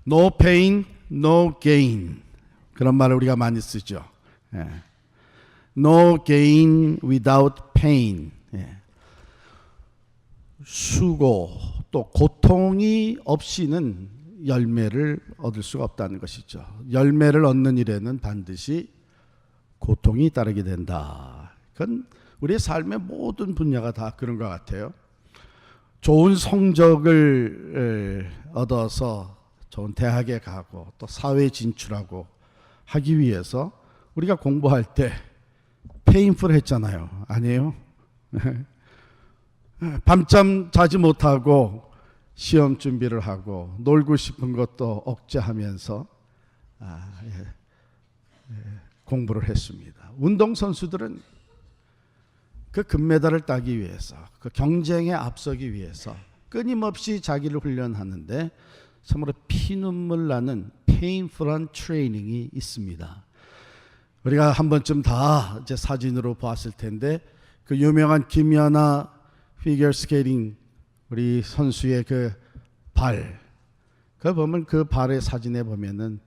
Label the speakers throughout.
Speaker 1: No pain, no gain. 그런 말을 우리가 많이 쓰죠. No gain without pain. 수고 또 고통이 없이는 열매를 얻을 수가 없다는 것이죠. 열매를 얻는 일에는 반드시 고통이 따르게 된다. 그건 우리의 삶의 모든 분야가 다 그런 것 같아요. 좋은 성적을 얻어서 좋은 대학에 가고 또 사회에 진출하고 하기 위해서 우리가 공부할 때 페인풀 했잖아요. 아니에요? 밤잠 자지 못하고 시험 준비를 하고 놀고 싶은 것도 억제하면서 공부를 했습니다. 운동선수들은 그 금메달을 따기 위해서, 그 경쟁에 앞서기 위해서 끊임없이 자기를 훈련하는데 참으로 피눈물 나는 페인풀한 트레이닝이 있습니다. 우리가 한 번쯤 다 이제 사진으로 봤을 텐데 그 유명한 김연아 피겨 스케이팅 우리 선수의 그 발, 그 보면 그 발의 사진에 보면은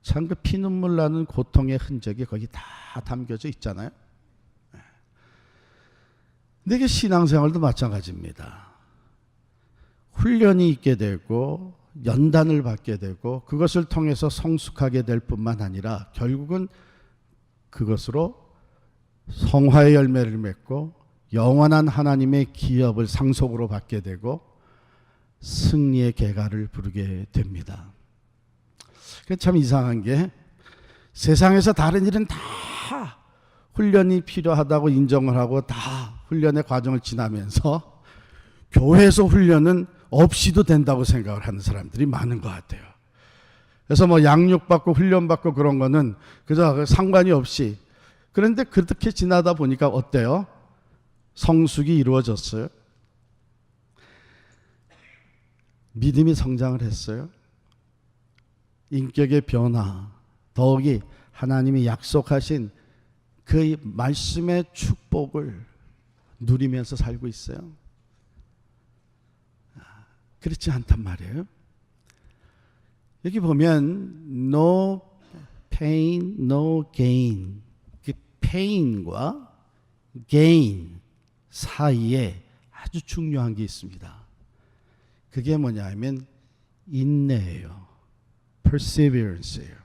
Speaker 1: 참 그 피눈물 나는 고통의 흔적이 거기 다 담겨져 있잖아요. 근데 이게 신앙생활도 마찬가지입니다. 훈련이 있게 되고 연단을 받게 되고 그것을 통해서 성숙하게 될 뿐만 아니라 결국은 그것으로 성화의 열매를 맺고 영원한 하나님의 기업을 상속으로 받게 되고 승리의 계가를 부르게 됩니다. 참 이상한 게 세상에서 다른 일은 다 훈련이 필요하다고 인정을 하고 다 훈련의 과정을 지나면서 교회에서 훈련은 없이도 된다고 생각을 하는 사람들이 많은 것 같아요. 그래서 뭐 양육받고 훈련받고 그런 거는 그저 상관이 없이, 그런데 그렇게 지나다 보니까 어때요? 성숙이 이루어졌어요? 믿음이 성장을 했어요? 인격의 변화, 더욱이 하나님이 약속하신 그 말씀의 축복을 누리면서 살고 있어요? 그렇지 않단 말이에요. 여기 보면 no pain, no gain. 그 pain과 gain 사이에 아주 중요한 게 있습니다. 그게 뭐냐면 인내예요. perseverance예요.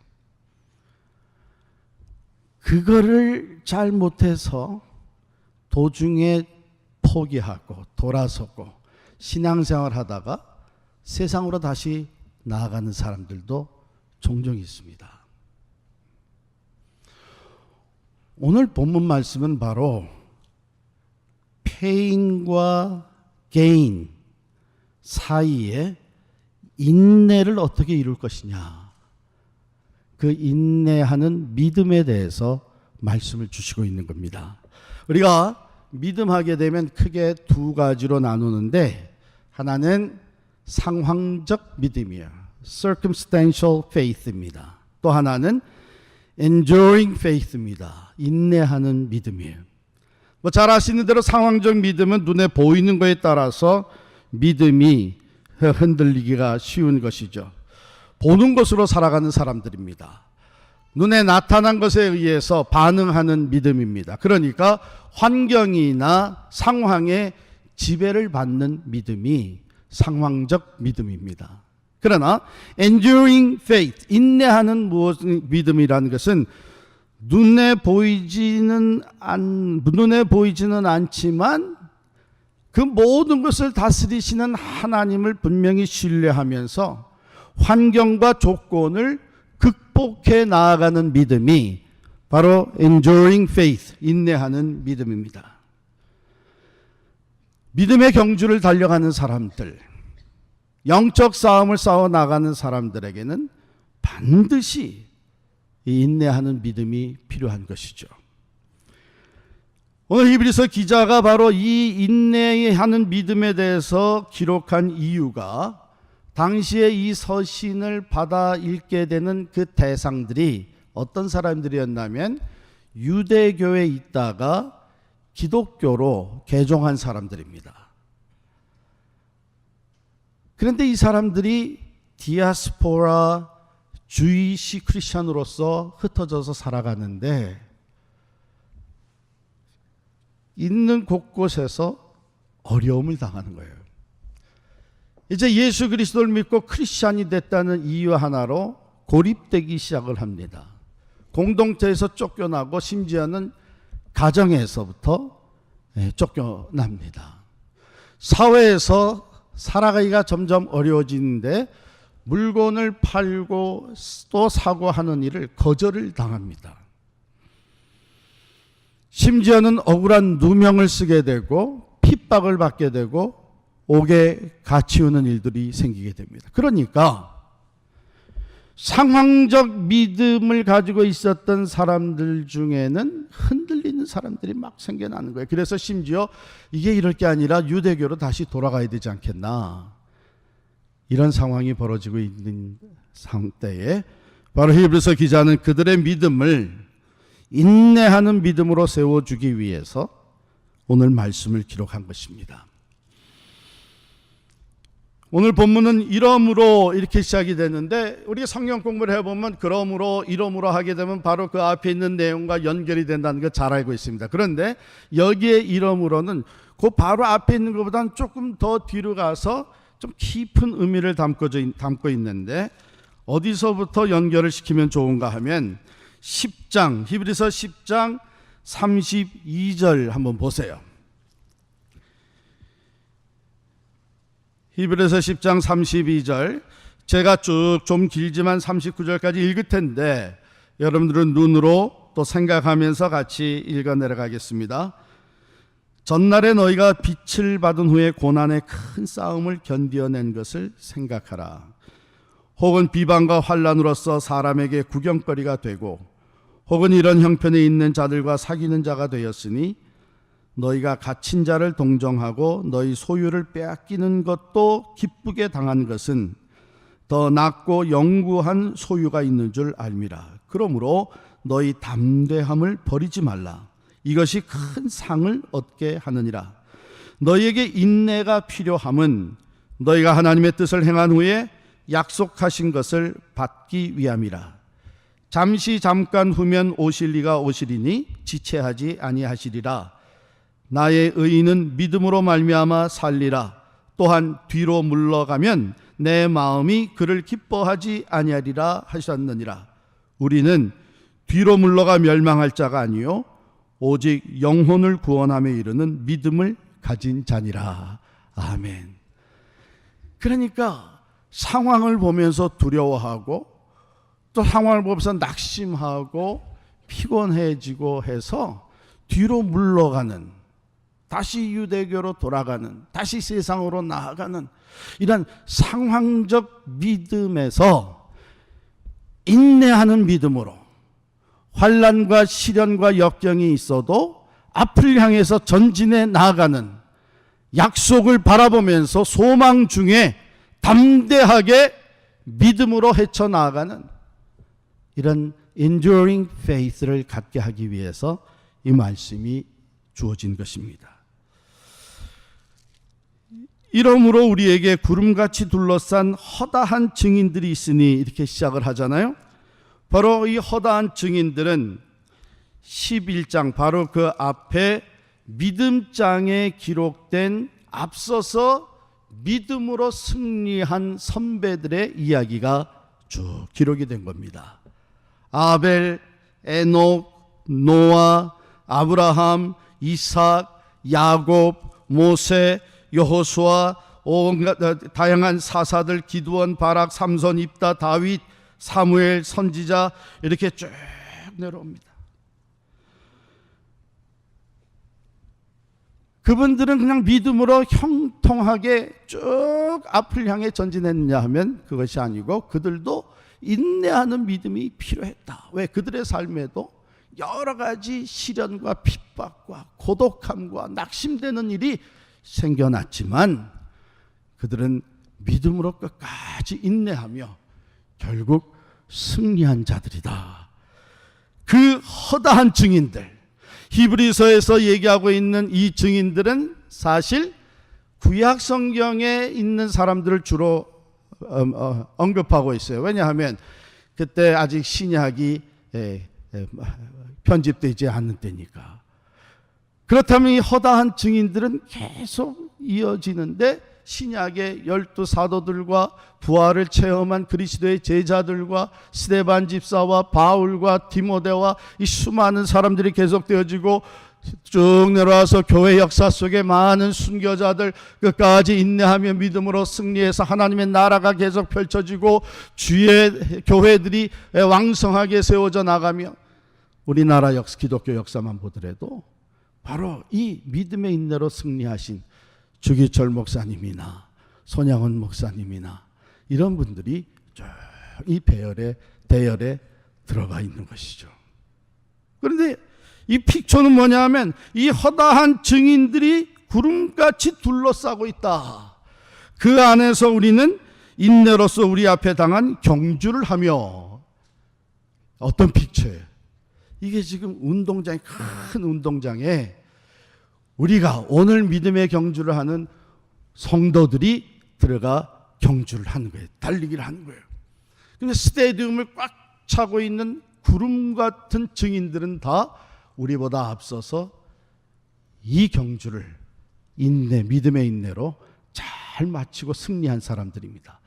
Speaker 1: 그거를 잘 못해서 도중에 포기하고 돌아서고 신앙생활 하다가 세상으로 다시 나아가는 사람들도 종종 있습니다. 오늘 본문 말씀은 바로 pain과 gain 사이에 인내를 어떻게 이룰 것이냐, 그 인내하는 믿음에 대해서 말씀을 주시고 있는 겁니다. 우리가 믿음하게 되면 크게 두 가지로 나누는데, 하나는 상황적 믿음이에요. circumstantial faith입니다. 또 하나는 enduring faith입니다. 인내하는 믿음이에요. 뭐 잘 아시는 대로 상황적 믿음은 눈에 보이는 것에 따라서 믿음이 흔들리기가 쉬운 것이죠. 보는 것으로 살아가는 사람들입니다. 눈에 나타난 것에 의해서 반응하는 믿음입니다. 그러니까 환경이나 상황에 지배를 받는 믿음이 상황적 믿음입니다. 그러나 enduring faith, 인내하는 믿음이라는 것은 눈에 보이지는 않지만 그 모든 것을 다스리시는 하나님을 분명히 신뢰하면서 환경과 조건을 극복해 나아가는 믿음이 바로 enduring faith, 인내하는 믿음입니다. 믿음의 경주를 달려가는 사람들, 영적 싸움을 싸워 나가는 사람들에게는 반드시 이 인내하는 믿음이 필요한 것이죠. 오늘 히브리서 기자가 바로 이 인내하는 믿음에 대해서 기록한 이유가, 당시에 이 서신을 받아 읽게 되는 그 대상들이 어떤 사람들이었냐면 유대교에 있다가 기독교로 개종한 사람들입니다. 그런데 이 사람들이 디아스포라 주이시 크리스천으로서 흩어져서 살아가는데 있는 곳곳에서 어려움을 당하는 거예요. 이제 예수 그리스도를 믿고 크리스천이 됐다는 이유 하나로 고립되기 시작을 합니다. 공동체에서 쫓겨나고 심지어는 가정에서부터 쫓겨납니다. 사회에서 살아가기가 점점 어려워지는데 물건을 팔고 또 사고 하는 일을 거절을 당합니다. 심지어는 억울한 누명을 쓰게 되고 핍박을 받게 되고 옥에 갇히우는 일들이 생기게 됩니다. 그러니까 상황적 믿음을 가지고 있었던 사람들 중에는 흔들리는 사람들이 막 생겨나는 거예요. 그래서 심지어 이게 이럴 게 아니라 유대교로 다시 돌아가야 되지 않겠나, 이런 상황이 벌어지고 있는 상태에 바로 히브리서 기자는 그들의 믿음을 인내하는 믿음으로 세워주기 위해서 오늘 말씀을 기록한 것입니다. 오늘 본문은 이러므로 이렇게 시작이 되는데, 우리가 성경 공부를 해보면 그러므로 이러므로 하게 되면 바로 그 앞에 있는 내용과 연결이 된다는 걸 잘 알고 있습니다. 그런데 여기에 이러므로는 그 바로 앞에 있는 것보다는 조금 더 뒤로 가서 좀 깊은 의미를 담고 있는데, 어디서부터 연결을 시키면 좋은가 하면 10장, 히브리서 10장 32절 한번 보세요. 히브리서 10장 32절, 제가 쭉 좀 길지만 39절까지 읽을 텐데 여러분들은 눈으로 또 생각하면서 같이 읽어 내려가겠습니다. 전날에 너희가 빛을 받은 후에 고난의 큰 싸움을 견디어낸 것을 생각하라. 혹은 비방과 환난으로서 사람에게 구경거리가 되고 혹은 이런 형편에 있는 자들과 사귀는 자가 되었으니 너희가 갇힌 자를 동정하고 너희 소유를 빼앗기는 것도 기쁘게 당한 것은 더 낫고 영구한 소유가 있는 줄 알미라. 그러므로 너희 담대함을 버리지 말라. 이것이 큰 상을 얻게 하느니라. 너희에게 인내가 필요함은 너희가 하나님의 뜻을 행한 후에 약속하신 것을 받기 위함이라. 잠시 잠깐 후면 오실 이가 오시리니 지체하지 아니하시리라. 나의 의인은 믿음으로 말미암아 살리라. 또한 뒤로 물러가면 내 마음이 그를 기뻐하지 아니하리라 하셨느니라. 우리는 뒤로 물러가 멸망할 자가 아니요 오직 영혼을 구원함에 이르는 믿음을 가진 자니라. 아멘. 그러니까 상황을 보면서 두려워하고 또 상황을 보면서 낙심하고 피곤해지고 해서 뒤로 물러가는, 다시 유대교로 돌아가는, 다시 세상으로 나아가는 이런 상황적 믿음에서 인내하는 믿음으로 환난과 시련과 역경이 있어도 앞을 향해서 전진해 나아가는, 약속을 바라보면서 소망 중에 담대하게 믿음으로 헤쳐나가는 이런 enduring faith를 갖게 하기 위해서 이 말씀이 주어진 것입니다. 이러므로 우리에게 구름같이 둘러싼 허다한 증인들이 있으니, 이렇게 시작을 하잖아요. 바로 이 허다한 증인들은 11장 바로 그 앞에 믿음장에 기록된 앞서서 믿음으로 승리한 선배들의 이야기가 쭉 기록이 된 겁니다. 아벨, 에녹, 노아, 아브라함, 이삭, 야곱, 모세, 여호수아, 온갖 다양한 사사들, 기드온, 바락, 삼손, 입다, 다윗, 사무엘, 선지자, 이렇게 쭉 내려옵니다. 그분들은 그냥 믿음으로 형통하게 쭉 앞을 향해 전진했느냐 하면 그것이 아니고 그들도 인내하는 믿음이 필요했다. 왜? 그들의 삶에도 여러 가지 시련과 핍박과 고독함과 낙심되는 일이 생겨났지만 그들은 믿음으로 끝까지 인내하며 결국 승리한 자들이다. 그 허다한 증인들, 히브리서에서 얘기하고 있는 이 증인들은 사실 구약 성경에 있는 사람들을 주로 언급하고 있어요. 왜냐하면 그때 아직 신약이 편집되지 않는 때니까. 그렇다면 이 허다한 증인들은 계속 이어지는데 신약의 12 사도들과 부활을 체험한 그리스도의 제자들과 스데반 집사와 바울과 디모데와 이 수많은 사람들이 계속되어지고 쭉 내려와서 교회 역사 속에 많은 순교자들 끝까지 인내하며 믿음으로 승리해서 하나님의 나라가 계속 펼쳐지고 주의 교회들이 왕성하게 세워져 나가며 우리나라 기독교 역사만 보더라도 바로 이 믿음의 인내로 승리하신 주기철 목사님이나 손양원 목사님이나 이런 분들이 이 대열에 들어가 있는 것이죠. 그런데 이 픽처는 뭐냐 하면 이 허다한 증인들이 구름같이 둘러싸고 있다. 그 안에서 우리는 인내로서 우리 앞에 당한 경주를 하며 어떤 픽처예요? 이게 지금 운동장에 큰 운동장에 우리가 오늘 믿음의 경주를 하는 성도들이 들어가 경주를 하는 거예요. 달리기를 하는 거예요. 근데 스테디움을 꽉 차고 있는 구름 같은 증인들은 다 우리보다 앞서서 이 경주를 믿음의 인내로 잘 마치고 승리한 사람들입니다.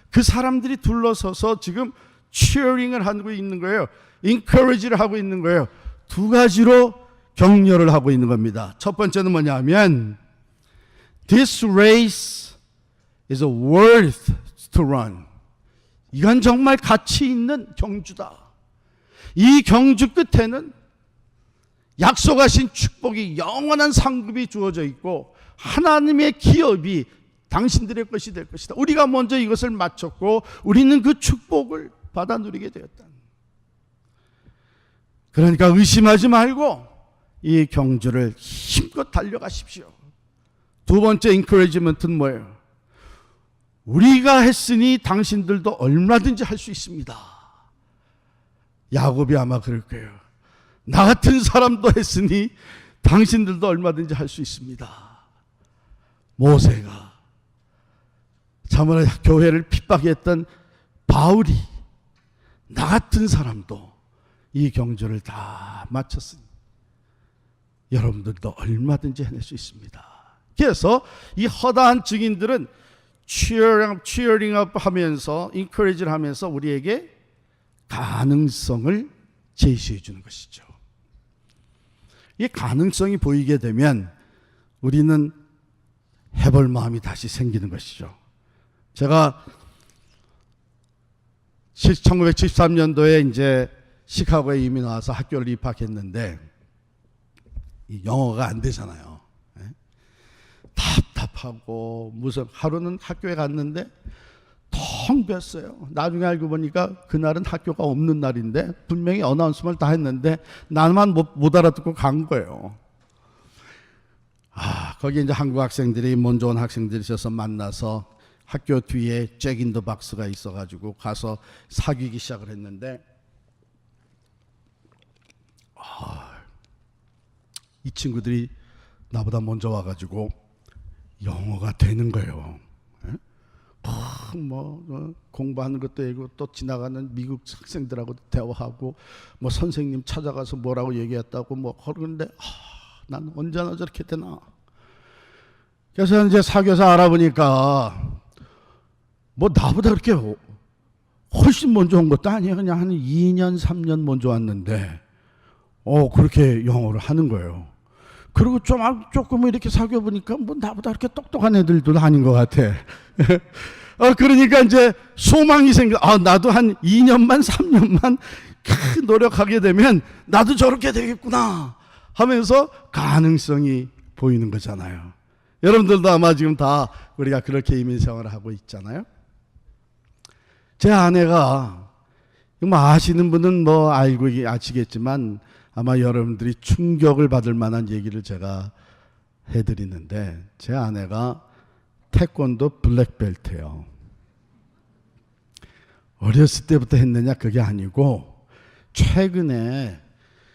Speaker 1: 그 사람들이 둘러서서 지금 cheering을 하고 있는 거예요. encourage를 하고 있는 거예요. 두 가지로 격려를 하고 있는 겁니다. 첫 번째는 뭐냐 하면 This race is worth to run. 이건 정말 가치 있는 경주다. 이 경주 끝에는 약속하신 축복이 영원한 상급이 주어져 있고 하나님의 기업이 당신들의 것이 될 것이다. 우리가 먼저 이것을 마쳤고 우리는 그 축복을 받아 누리게 되었다. 그러니까 의심하지 말고 이 경주를 힘껏 달려가십시오. 두 번째 인커리지먼트는 뭐예요? 우리가 했으니 당신들도 얼마든지 할 수 있습니다. 야곱이 아마 그럴 거예요. 나 같은 사람도 했으니 당신들도 얼마든지 할 수 있습니다. 모세가 참으로 교회를 핍박했던 바울이 나 같은 사람도 이 경주를 다 마쳤으니 여러분들도 얼마든지 해낼 수 있습니다. 그래서 이 허다한 증인들은 cheering up 하면서 encourage를 하면서 우리에게 가능성을 제시해 주는 것이죠. 이 가능성이 보이게 되면 우리는 해볼 마음이 다시 생기는 것이죠. 제가 1973년도에 이제 시카고에 이미 나와서 학교를 입학했는데 영어가 안 되잖아요. 답답하고 무슨 하루는 학교에 갔는데 텅 비었어요. 나중에 알고 보니까 그날은 학교가 없는 날인데 분명히 어나운스먼트를 다 했는데 나만 못 알아듣고 간 거예요. 거기 이제 한국 학생들이 몸 좋은 학생들이 있어서 만나서 학교 뒤에 잭인더 박스가 있어가지고 가서 사귀기 시작을 했는데 이 친구들이 나보다 먼저 와가지고 영어가 되는 거예요. 공부하는 것도 아니고 또 지나가는 미국 학생들하고 대화하고 뭐 선생님 찾아가서 뭐라고 얘기했다고 뭐 그러는데 난 언제나 저렇게 되나. 그래서 이제 사귀어서 알아보니까 뭐 나보다 그렇게 훨씬 먼저 온 것도 아니에요. 그냥 한 2년 3년 먼저 왔는데 그렇게 영어를 하는 거예요. 그리고 조금 이렇게 사귀어 보니까 뭐 나보다 그렇게 똑똑한 애들도 아닌 것 같아. 그러니까 이제 소망이 생겨. 나도 한 2년만 3년만 노력하게 되면 나도 저렇게 되겠구나 하면서 가능성이 보이는 거잖아요. 여러분들도 아마 지금 다 우리가 그렇게 이민 생활을 하고 있잖아요. 제 아내가 뭐 아시는 분은 뭐 알고 아시겠지만 아마 여러분들이 충격을 받을 만한 얘기를 제가 해드리는데 제 아내가 태권도 블랙벨트예요. 어렸을 때부터 했느냐 그게 아니고 최근에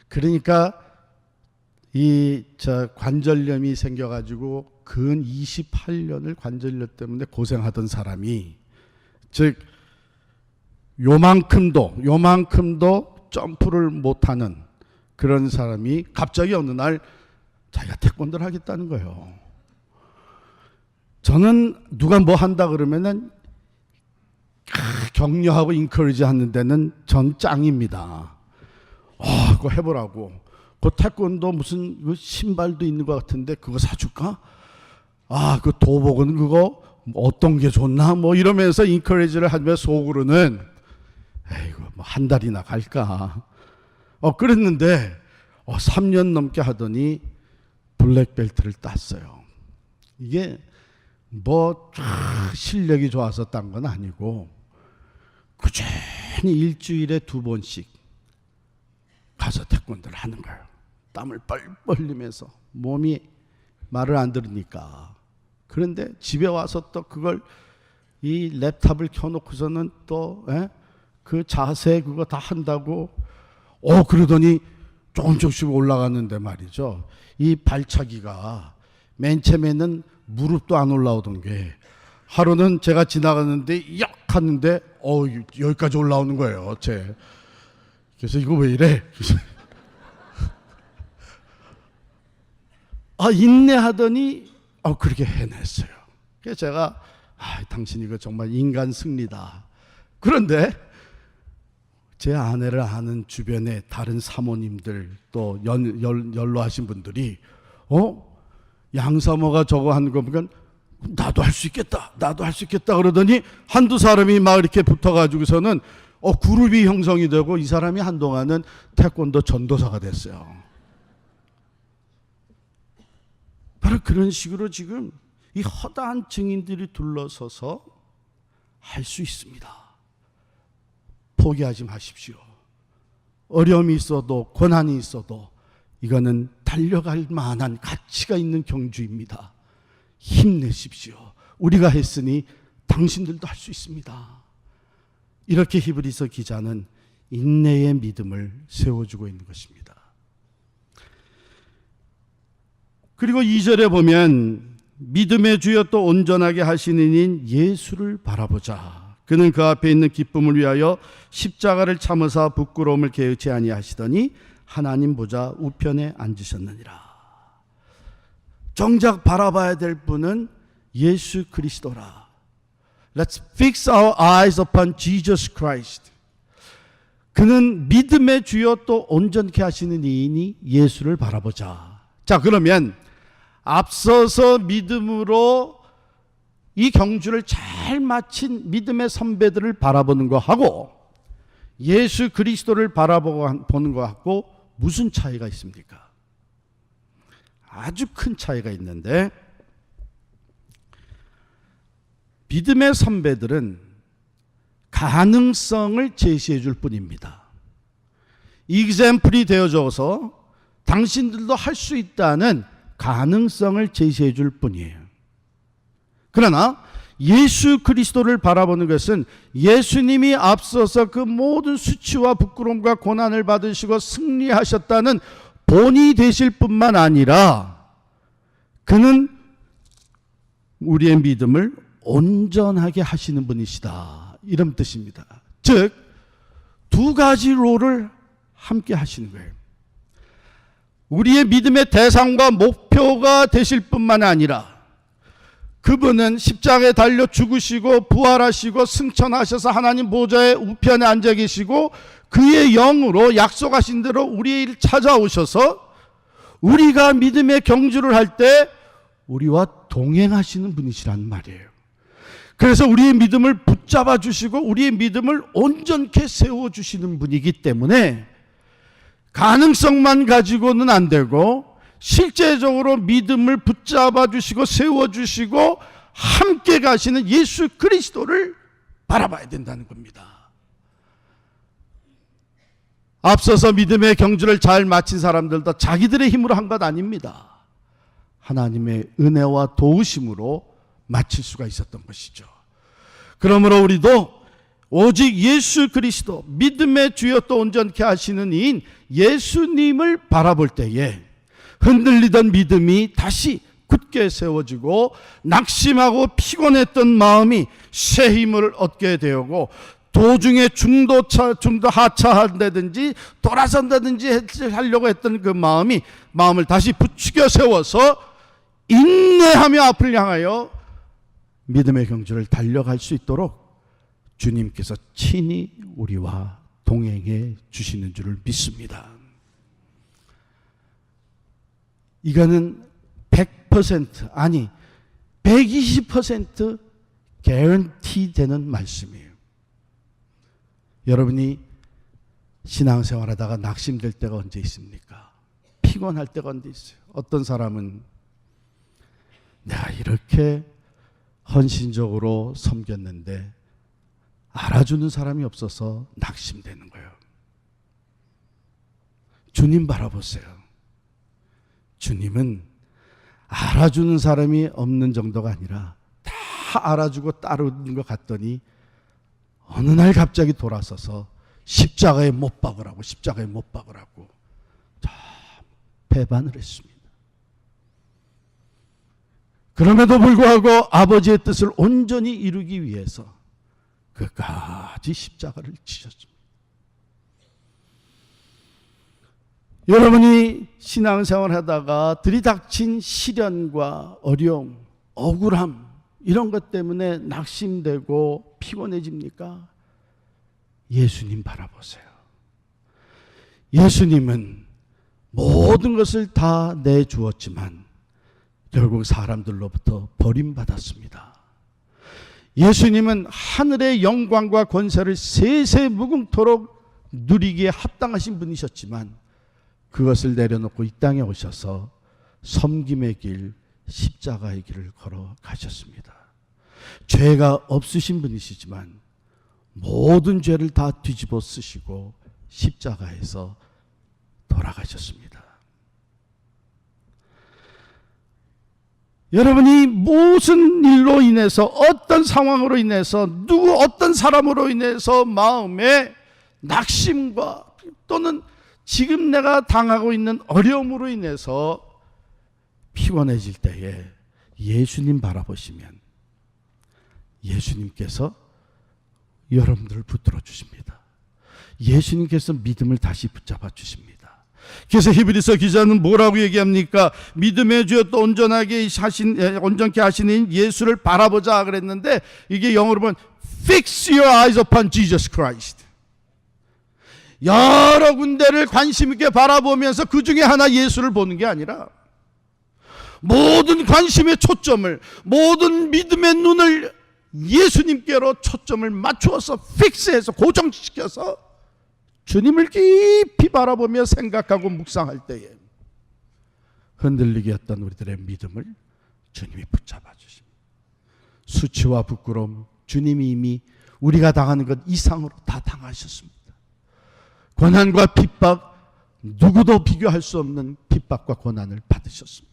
Speaker 1: 그러니까 이 관절염이 생겨가지고 근 28년을 관절염 때문에 고생하던 사람이 즉 요만큼도 점프를 못하는 그런 사람이 갑자기 어느 날 자기가 태권도를 하겠다는 거예요. 저는 누가 뭐 한다 그러면은 격려하고 인커리지 하는 데는 전 짱입니다. 그거 해보라고. 그 태권도 무슨 그 신발도 있는 것 같은데 그거 사줄까? 그 도복은 그거 어떤 게 좋나? 뭐 이러면서 인커리지를 하면 속으로는 에이구 뭐 한 달이나 갈까? 그랬는데 3년 넘게 하더니 블랙벨트를 땄어요. 이게 뭐 실력이 좋아서 딴 건 아니고 꾸준히 일주일에 2번씩 가서 태권도를 하는 거예요. 땀을 뻘뻘 흘리면서 몸이 말을 안 들으니까. 그런데 집에 와서 또 그걸 이 랩탑을 켜놓고서는 또 그 자세 그거 다 한다고 그러더니 조금씩 올라갔는데 말이죠. 이 발차기가 맨 처음에는 무릎도 안 올라오던 게 하루는 제가 지나갔는데 약 하는데 여기까지 올라오는 거예요. 그래서 이거 왜 이래? 인내하더니 그렇게 해냈어요. 그래서 제가 당신 이거 정말 인간 승리다. 그런데 제 아내를 아는 주변에 다른 사모님들 또 연로하신 분들이 양사모가 저거 하는 거 보면 나도 할 수 있겠다 그러더니 한두 사람이 막 이렇게 붙어가지고서는 그룹이 형성이 되고 이 사람이 한동안은 태권도 전도사가 됐어요. 바로 그런 식으로 지금 이 허다한 증인들이 둘러서서 할 수 있습니다. 포기하지 마십시오. 어려움이 있어도 고난이 있어도 이거는 달려갈 만한 가치가 있는 경주입니다. 힘내십시오. 우리가 했으니 당신들도 할 수 있습니다. 이렇게 히브리서 기자는 인내의 믿음을 세워주고 있는 것입니다. 그리고 2절에 보면 믿음의 주여 또 온전하게 하시는 이인 예수를 바라보자. 그는 그 앞에 있는 기쁨을 위하여 십자가를 참으사 부끄러움을 개의치 아니하시더니 하나님 보좌 우편에 앉으셨느니라. 정작 바라봐야 될 분은 예수 그리스도라. Let's fix our eyes upon Jesus Christ. 그는 믿음의 주여 또 온전케 하시는 이인이 예수를 바라보자. 자, 그러면 앞서서 믿음으로 이 경주를 잘 마친 믿음의 선배들을 바라보는 거하고 예수 그리스도를 바라보는 거하고 무슨 차이가 있습니까? 아주 큰 차이가 있는데, 믿음의 선배들은 가능성을 제시해 줄 뿐입니다. 이그젬플이 되어줘서 당신들도 할 수 있다는 가능성을 제시해 줄 뿐이에요. 그러나 예수 그리스도를 바라보는 것은 예수님이 앞서서 그 모든 수치와 부끄러움과 고난을 받으시고 승리하셨다는 본이 되실 뿐만 아니라 그는 우리의 믿음을 온전하게 하시는 분이시다, 이런 뜻입니다. 즉, 두 가지 롤을 함께 하시는 거예요. 우리의 믿음의 대상과 목표가 되실 뿐만 아니라 그분은 십자가에 달려 죽으시고 부활하시고 승천하셔서 하나님 보좌의 우편에 앉아 계시고 그의 영으로 약속하신 대로 우리를 찾아오셔서 우리가 믿음의 경주를 할 때 우리와 동행하시는 분이시란 말이에요. 그래서 우리의 믿음을 붙잡아 주시고 우리의 믿음을 온전케 세워주시는 분이기 때문에 가능성만 가지고는 안 되고 실제적으로 믿음을 붙잡아 주시고 세워주시고 함께 가시는 예수 그리스도를 바라봐야 된다는 겁니다. 앞서서 믿음의 경주를 잘 마친 사람들도 자기들의 힘으로 한 것 아닙니다. 하나님의 은혜와 도우심으로 마칠 수가 있었던 것이죠. 그러므로 우리도 오직 예수 그리스도, 믿음의 주여 또 온전케 하시는 이인 예수님을 바라볼 때에 흔들리던 믿음이 다시 굳게 세워지고 낙심하고 피곤했던 마음이 새 힘을 얻게 되고 도중에 중도 하차한다든지 돌아선다든지 하려고 했던 그 마음을 다시 부추겨 세워서 인내하며 앞을 향하여 믿음의 경주를 달려갈 수 있도록 주님께서 친히 우리와 동행해 주시는 줄을 믿습니다. 이거는 100% 아니 120% 개런티 되는 말씀이에요. 여러분이 신앙생활하다가 낙심될 때가 언제 있습니까? 피곤할 때가 언제 있어요? 어떤 사람은 내가 이렇게 헌신적으로 섬겼는데 알아주는 사람이 없어서 낙심되는 거예요. 주님 바라보세요. 주님은 알아주는 사람이 없는 정도가 아니라 다 알아주고 따르는 것 같더니 어느 날 갑자기 돌아서서 십자가에 못 박으라고 배반을 했습니다. 그럼에도 불구하고 아버지의 뜻을 온전히 이루기 위해서 끝까지 십자가를 지셨습니다. 여러분이 신앙생활 하다가 들이닥친 시련과 어려움, 억울함 이런 것 때문에 낙심되고 피곤해집니까? 예수님 바라보세요. 예수님은 모든 것을 다 내주었지만 결국 사람들로부터 버림받았습니다. 예수님은 하늘의 영광과 권세를 세세무궁토록 누리기에 합당하신 분이셨지만 그것을 내려놓고 이 땅에 오셔서 섬김의 길, 십자가의 길을 걸어가셨습니다. 죄가 없으신 분이시지만 모든 죄를 다 뒤집어 쓰시고 십자가에서 돌아가셨습니다. 여러분이 무슨 일로 인해서 어떤 상황으로 인해서 어떤 사람으로 인해서 마음에 낙심과 또는 지금 내가 당하고 있는 어려움으로 인해서 피곤해질 때에 예수님 바라보시면 예수님께서 여러분들을 붙들어 주십니다. 예수님께서 믿음을 다시 붙잡아 주십니다. 그래서 히브리서 기자는 뭐라고 얘기합니까? 믿음의 주여 또 온전케 하시는 예수를 바라보자 그랬는데 이게 영어로 보면 Fix your eyes upon Jesus Christ. 여러 군데를 관심 있게 바라보면서 그 중에 하나 예수를 보는 게 아니라 모든 관심의 초점을, 모든 믿음의 눈을 예수님께로 초점을 맞추어서 픽스해서 고정시켜서 주님을 깊이 바라보며 생각하고 묵상할 때에 흔들리게 했던 우리들의 믿음을 주님이 붙잡아 주십니다. 수치와 부끄러움, 주님이 이미 우리가 당하는 것 이상으로 다 당하셨습니다. 고난과 핍박, 누구도 비교할 수 없는 핍박과 고난을 받으셨습니다.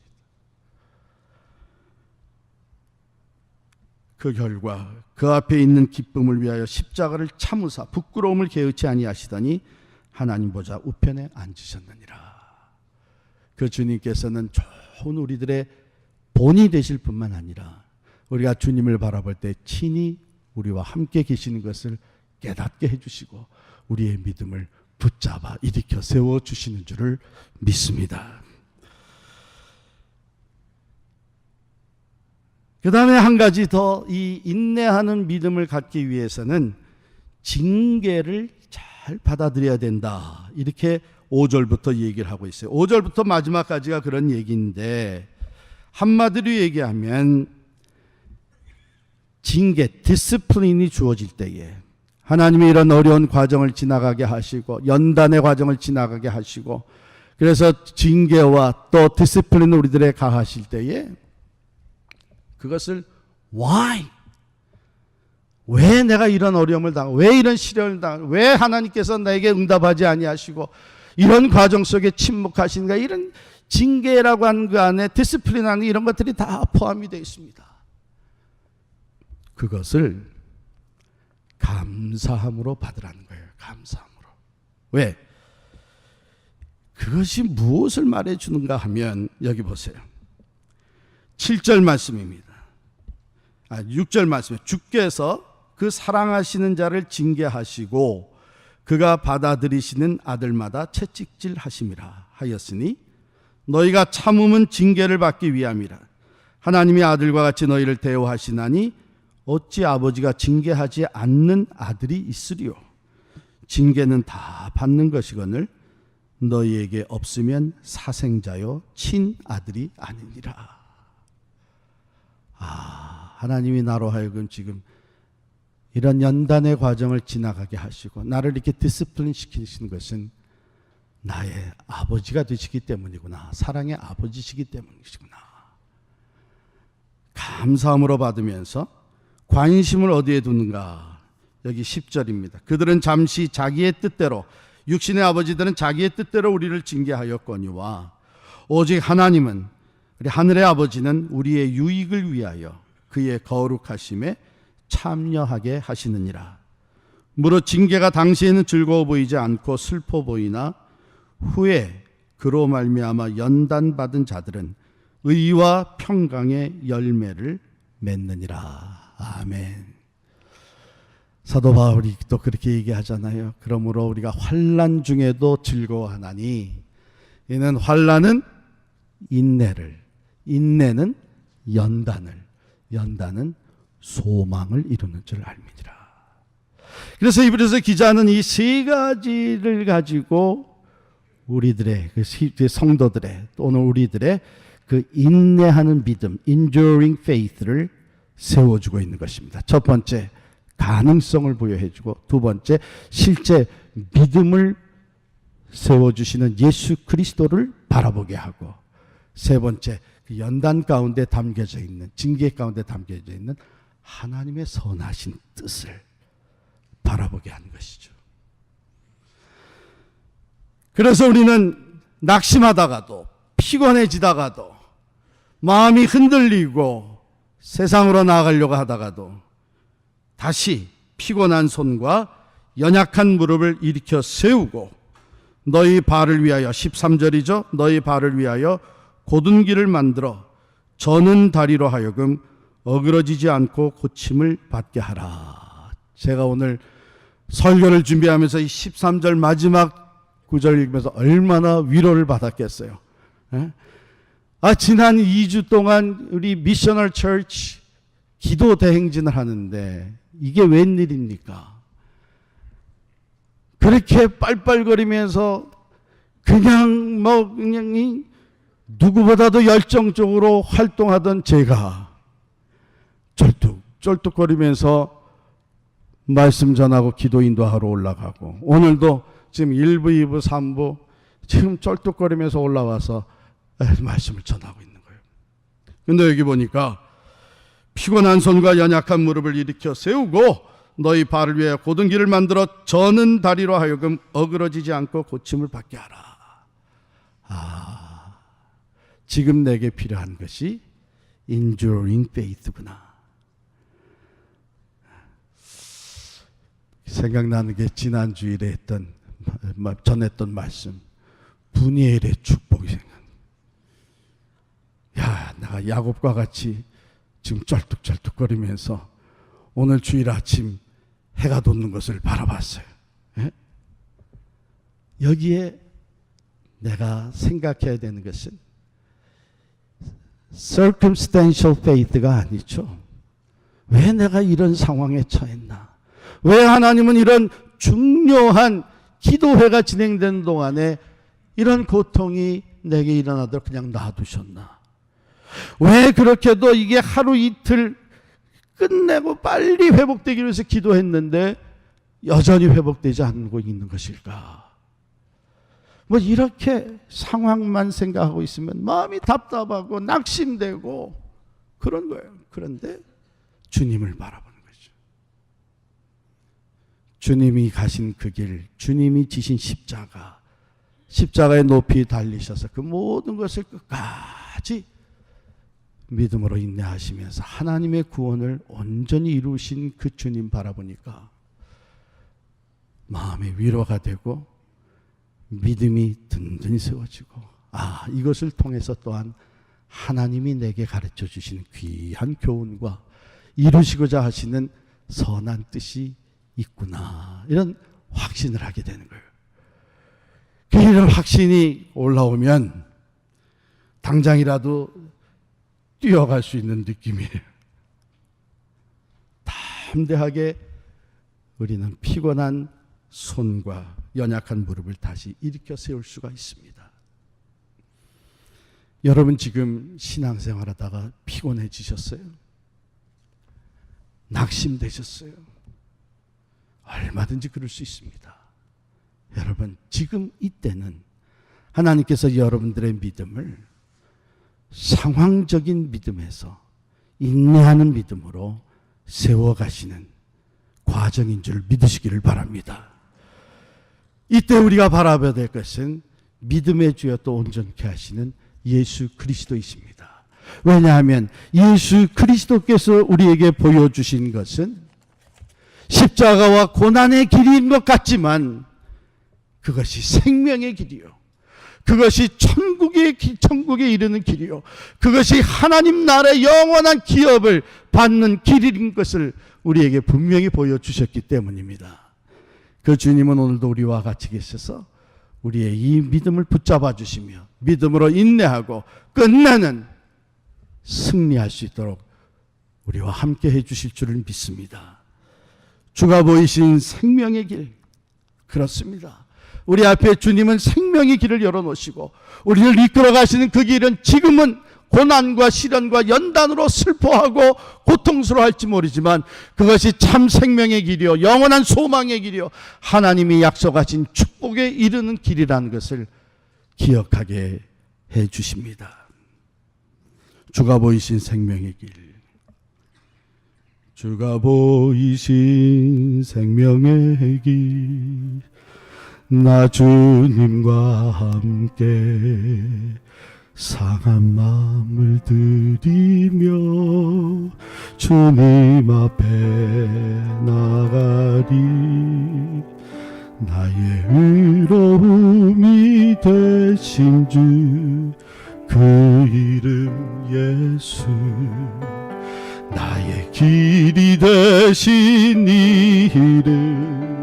Speaker 1: 그 결과 그 앞에 있는 기쁨을 위하여 십자가를 참으사 부끄러움을 개의치 아니하시더니 하나님 보좌 우편에 앉으셨느니라. 그 주님께서는 좋은 우리들의 본이 되실 뿐만 아니라 우리가 주님을 바라볼 때 친히 우리와 함께 계시는 것을 깨닫게 해주시고 우리의 믿음을 붙잡아 일으켜 세워주시는 줄을 믿습니다. 그 다음에 한 가지 더 이 인내하는 믿음을 갖기 위해서는 징계를 잘 받아들여야 된다. 이렇게 5절부터 얘기를 하고 있어요. 5절부터 마지막까지가 그런 얘기인데 한마디로 얘기하면 징계, 디스플린이 주어질 때에 하나님이 이런 어려운 과정을 지나가게 하시고 연단의 과정을 지나가게 하시고 그래서 징계와 또 디스플린을 우리들에 가하실 때에 그것을 why? 왜 내가 이런 어려움을 당하고 왜 이런 시련을 당하고 왜 하나님께서 나에게 응답하지 아니하시고 이런 과정 속에 침묵하시는가 이런 징계라고 하는 그 안에 디스플린 하는 이런 것들이 다 포함이 되어 있습니다. 그것을 감사함으로 받으라는 거예요. 감사함으로. 왜? 그것이 무엇을 말해주는가 하면 여기 보세요. 7절 말씀입니다. 6절 말씀에 주께서 그 사랑하시는 자를 징계하시고 그가 받아들이시는 아들마다 채찍질 하심이라 하였으니 너희가 참음은 징계를 받기 위함이라. 하나님이 아들과 같이 너희를 대우하시나니 어찌 아버지가 징계하지 않는 아들이 있으리요. 징계는 다 받는 것이거늘 너희에게 없으면 사생자요 친아들이 아니니라. 하나님이 나로 하여금 지금 이런 연단의 과정을 지나가게 하시고 나를 이렇게 디스플린 시키시는 것은 나의 아버지가 되시기 때문이구나. 사랑의 아버지시기 때문이시구나. 감사함으로 받으면서 관심을 어디에 두는가? 여기 10절입니다. 그들은 잠시 자기의 뜻대로, 육신의 아버지들은 자기의 뜻대로 우리를 징계하였거니와 오직 하나님은, 우리 하늘의 아버지는 우리의 유익을 위하여 그의 거룩하심에 참여하게 하시느니라. 무릇 징계가 당시에는 즐거워 보이지 않고 슬퍼 보이나 후에 그로 말미암아 연단받은 자들은 의와 평강의 열매를 맺느니라. 아멘. 사도 바울이 또 그렇게 얘기하잖아요. 그러므로 우리가 환난 중에도 즐거워하나니 이는 환난은 인내를, 인내는 연단을, 연단은 소망을 이루는 줄 알미니라. 그래서 이브리서 기자는 이 세 가지를 가지고 우리들의 그 성도들의, 또는 우리들의 그 인내하는 믿음, enduring faith를 세워주고 있는 것입니다. 첫 번째, 가능성을 부여해주고, 두 번째, 실제 믿음을 세워주시는 예수 그리스도를 바라보게 하고, 세 번째, 그 연단 가운데 담겨져 있는, 징계 가운데 담겨져 있는 하나님의 선하신 뜻을 바라보게 하는 것이죠. 그래서 우리는 낙심하다가도, 피곤해지다가도, 마음이 흔들리고 세상으로 나아가려고 하다가도 다시 피곤한 손과 연약한 무릎을 일으켜 세우고 너희 발을 위하여, 13절이죠. 너희 발을 위하여 곧은 길을 만들어 저는 다리로 하여금 어그러지지 않고 고침을 받게 하라. 제가 오늘 설교를 준비하면서 이 13절 마지막 구절 읽으면서 얼마나 위로를 받았겠어요. 지난 2주 동안 우리 미셔널 처치 기도 대행진을 하는데 이게 웬일입니까? 그렇게 빨빨거리면서 그냥 누구보다도 열정적으로 활동하던 제가 쩔뚝쩔뚝거리면서 말씀 전하고 기도 인도하러 올라가고, 오늘도 지금 1부, 2부, 3부 지금 쩔뚝거리면서 올라와서 말씀을 전하고 있는 거예요. 근데 여기 보니까 피곤한 손과 연약한 무릎을 일으켜 세우고 너희 발을 위해 곧은 길을 만들어 저는 다리로 하여금 어그러지지 않고 고침을 받게 하라. 지금 내게 필요한 것이 enduring faith구나. 생각나는 게 지난 주일에 전했던 말씀, 분이엘의 축복이 생각나. 내가 야곱과 같이 지금 쩔뚝쩔뚝거리면서 오늘 주일 아침 해가 돋는 것을 바라봤어요. 여기에 내가 생각해야 되는 것은 circumstantial faith가 아니죠. 왜 내가 이런 상황에 처했나? 왜 하나님은 이런 중요한 기도회가 진행되는 동안에 이런 고통이 내게 일어나도록 그냥 놔두셨나? 왜 그렇게도 이게 하루 이틀 끝내고 빨리 회복되기 위해서 기도했는데 여전히 회복되지 않고 있는 것일까? 이렇게 상황만 생각하고 있으면 마음이 답답하고 낙심되고 그런 거예요. 그런데 주님을 바라보는 거죠. 주님이 가신 그 길, 주님이 지신 십자가의 높이 달리셔서 그 모든 것을 끝까지 믿음으로 인내하시면서 하나님의 구원을 온전히 이루신 그 주님 바라보니까 마음의 위로가 되고 믿음이 든든히 세워지고, 이것을 통해서 또한 하나님이 내게 가르쳐 주시는 귀한 교훈과 이루시고자 하시는 선한 뜻이 있구나, 이런 확신을 하게 되는 거예요. 이런 확신이 올라오면 당장이라도 뛰어갈 수 있는 느낌이에요. 담대하게 우리는 피곤한 손과 연약한 무릎을 다시 일으켜 세울 수가 있습니다. 여러분 지금 신앙생활하다가 피곤해지셨어요? 낙심되셨어요? 얼마든지 그럴 수 있습니다. 여러분 지금 이때는 하나님께서 여러분들의 믿음을 상황적인 믿음에서 인내하는 믿음으로 세워가시는 과정인 줄 믿으시기를 바랍니다. 이때 우리가 바라봐야 될 것은 믿음의 주여 또 온전케 하시는 예수 그리스도이십니다. 왜냐하면 예수 그리스도께서 우리에게 보여주신 것은 십자가와 고난의 길인 것 같지만 그것이 생명의 길이요, 그것이 천국에 이르는 길이요, 그것이 하나님 나라의 영원한 기업을 받는 길인 것을 우리에게 분명히 보여주셨기 때문입니다. 그 주님은 오늘도 우리와 같이 계셔서 우리의 이 믿음을 붙잡아 주시며 믿음으로 인내하고 끝내는 승리할 수 있도록 우리와 함께 해 주실 줄을 믿습니다. 주가 보이신 생명의 길, 그렇습니다. 우리 앞에 주님은 생명의 길을 열어놓으시고 우리를 이끌어 가시는 그 길은 지금은 고난과 시련과 연단으로 슬퍼하고 고통스러워할지 모르지만 그것이 참 생명의 길이요, 영원한 소망의 길이요, 하나님이 약속하신 축복에 이르는 길이라는 것을 기억하게 해 주십니다. 주가 보이신 생명의 길, 주가 보이신 생명의 길, 나 주님과 함께 상한 마음을 들이며 주님 앞에 나가리. 나의 의로움이 되신 주 그 이름 예수, 나의 길이 되신 이름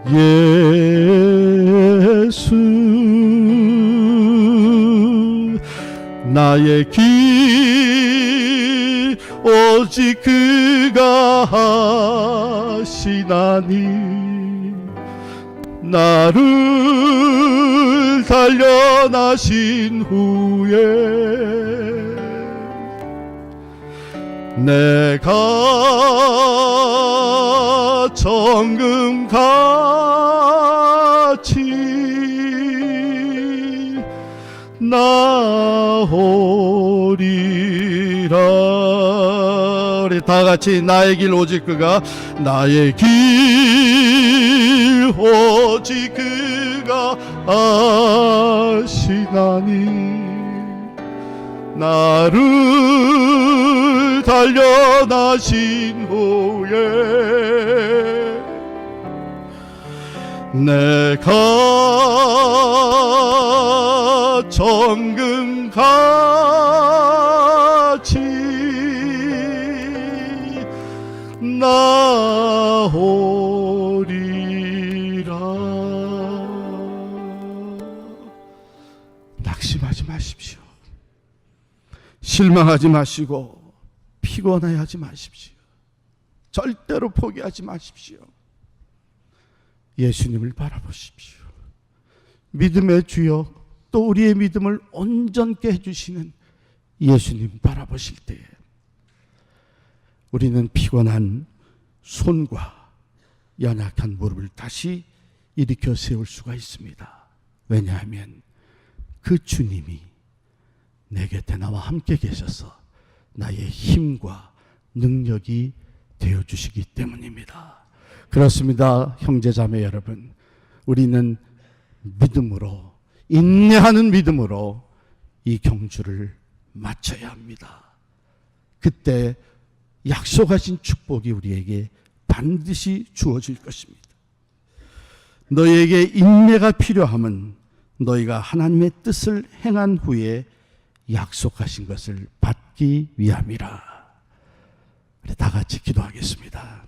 Speaker 1: 예수, 나의 길 오직 그가 하시나니 나를 단련하신 후에 내가 정금같이 나오리라. 우리 다같이 나의 길 오직 그가, 나의 길 오직 그가 아시나니 나를 단련하신 후에 내가 정금같이 나오리라. 낙심하지 마십시오. 실망하지 마시고 피곤해하지 마십시오. 절대로 포기하지 마십시오. 예수님을 바라보십시오. 믿음의 주여 또 우리의 믿음을 온전케 해주시는 예수님 바라보실 때에 우리는 피곤한 손과 연약한 무릎을 다시 일으켜 세울 수가 있습니다. 왜냐하면 그 주님이 내 곁에 나와 함께 계셔서 나의 힘과 능력이 되어주시기 때문입니다. 그렇습니다. 형제자매 여러분, 우리는 믿음으로, 인내하는 믿음으로 이 경주를 마쳐야 합니다. 그때 약속하신 축복이 우리에게 반드시 주어질 것입니다. 너희에게 인내가 필요함은 너희가 하나님의 뜻을 행한 후에 약속하신 것을 받기 위함이라. 우리 다 같이 기도하겠습니다.